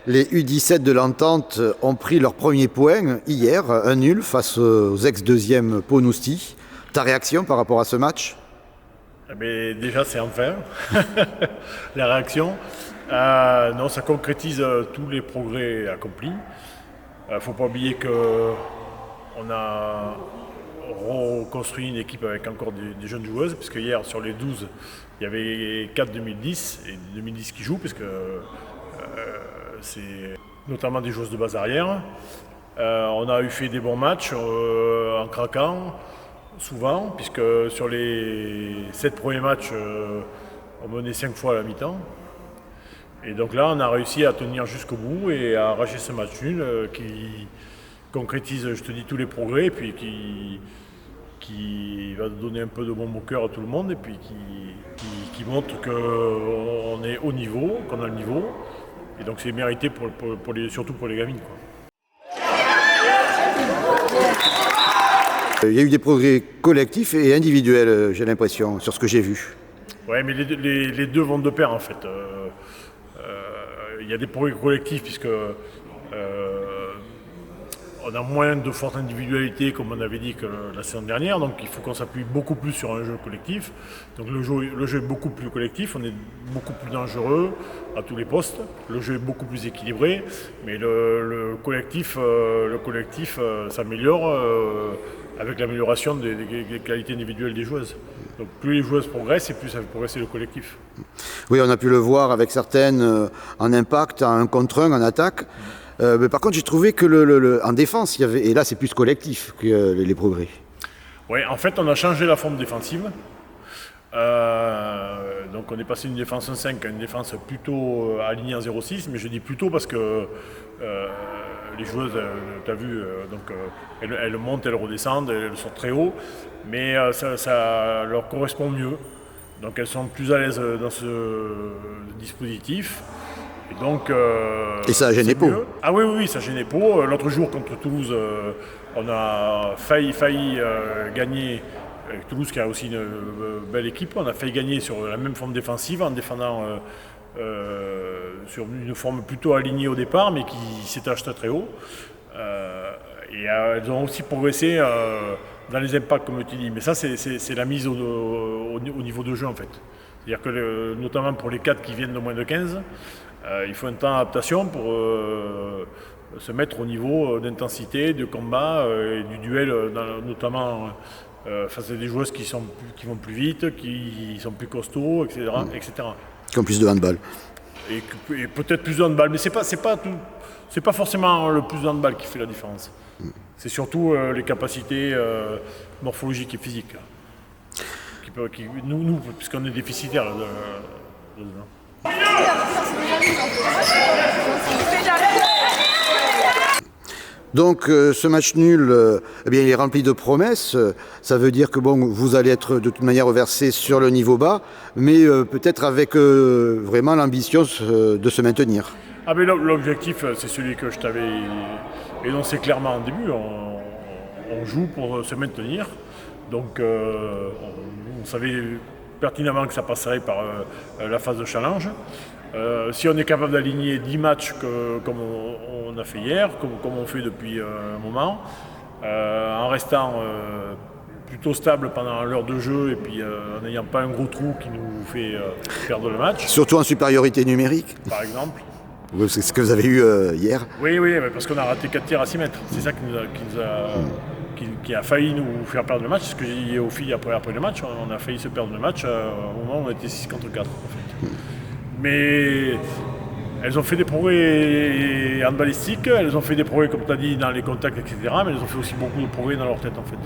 Les U17 de l'Entente ont pris leur premier point hier, un nul face aux ex-deuxièmes Pau-Nousty. Ta réaction par rapport à ce match ? Mais déjà, c'est enfin la réaction. Non, ça concrétise tous les progrès accomplis. Il ne faut pas oublier qu'on a reconstruit une équipe avec encore des jeunes joueuses, puisque hier, sur les 12, il y avait 4 2010 et 2010 qui jouent, puisque c'est notamment des joueuses de base arrière. On a eu fait des bons matchs en craquant, souvent, puisque sur les 7 premiers matchs, on menait 5 fois à la mi-temps. Et donc là, on a réussi à tenir jusqu'au bout et à arracher ce match nul qui concrétise, je te dis, tous les progrès, et puis qui va donner un peu de bon au cœur à tout le monde, et puis qui montre qu'on est au niveau, qu'on a le niveau. Et donc c'est mérité surtout pour les gamines, quoi. Il y a eu des progrès collectifs et individuels, j'ai l'impression, sur ce que j'ai vu. Oui, mais les deux vont de pair, en fait. Il y a des progrès collectifs, puisque on a moins de fortes individualités, comme on avait dit, que la saison dernière. Donc il faut qu'on s'appuie beaucoup plus sur un jeu collectif. Donc le jeu est beaucoup plus collectif, on est beaucoup plus dangereux à tous les postes. Le jeu est beaucoup plus équilibré, mais le collectif s'améliore avec l'amélioration des qualités individuelles des joueuses. Donc plus les joueuses progressent, et plus ça fait progresser le collectif. Oui, on a pu le voir avec certaines en impact, en 1 contre 1, en attaque. Mais par contre, j'ai trouvé que en défense, il y avait, et là c'est plus collectif que les progrès. Oui, en fait, on a changé la forme défensive. Donc on est passé d'une défense 5 à une défense plutôt alignée en 0-6, mais je dis plutôt parce que les joueuses, tu as vu, elles montent, elles redescendent, elles sont très haut, mais ça leur correspond mieux. Donc elles sont plus à l'aise dans ce dispositif. Et ça a gêné Pau. Ah oui, ça a gêné Pau. L'autre jour contre Toulouse, on a failli gagner. Avec Toulouse qui a aussi une belle équipe, on a failli gagner sur la même forme défensive en défendant sur une forme plutôt alignée au départ, mais qui s'étage très haut. Et elles ont aussi progressé dans les impacts, comme tu dis. Mais ça, c'est la mise au niveau de jeu, en fait. C'est-à-dire que, notamment pour les 4 qui viennent de moins de 15, il faut un temps d'adaptation pour se mettre au niveau d'intensité, de combat et du duel, notamment face à des joueuses qui vont plus vite, qui sont plus costauds, etc. Qui ont plus de handball. Et peut-être plus de handball, mais c'est pas forcément le plus de handball qui fait la différence. C'est surtout les capacités morphologiques et physiques. Nous, puisqu'on est déficitaires. Donc ce match nul, il est rempli de promesses. Ça veut dire que vous allez être de toute manière reversé sur le niveau bas, mais peut-être avec vraiment l'ambition de se maintenir. Ah mais l'objectif, c'est celui que je t'avais énoncé clairement en début. On joue pour se maintenir. Donc on savait pertinemment que ça passerait par la phase de challenge. Si on est capable d'aligner 10 matchs comme on a fait hier, comme on fait depuis un moment, en restant plutôt stable pendant l'heure de jeu et puis en n'ayant pas un gros trou qui nous fait perdre le match. Surtout en supériorité numérique. Par exemple. C'est ce que vous avez eu hier. Oui, parce qu'on a raté 4 tirs à 6 mètres. C'est ça qui a failli nous faire perdre le match. C'est ce que j'ai dit aux filles après le match. On a failli se perdre le match au moment où on était 6 contre 4. En fait. Mais elles ont fait des progrès handballistiques, elles ont fait des progrès, comme tu as dit, dans les contacts, etc. Mais elles ont fait aussi beaucoup de progrès dans leur tête, en fait.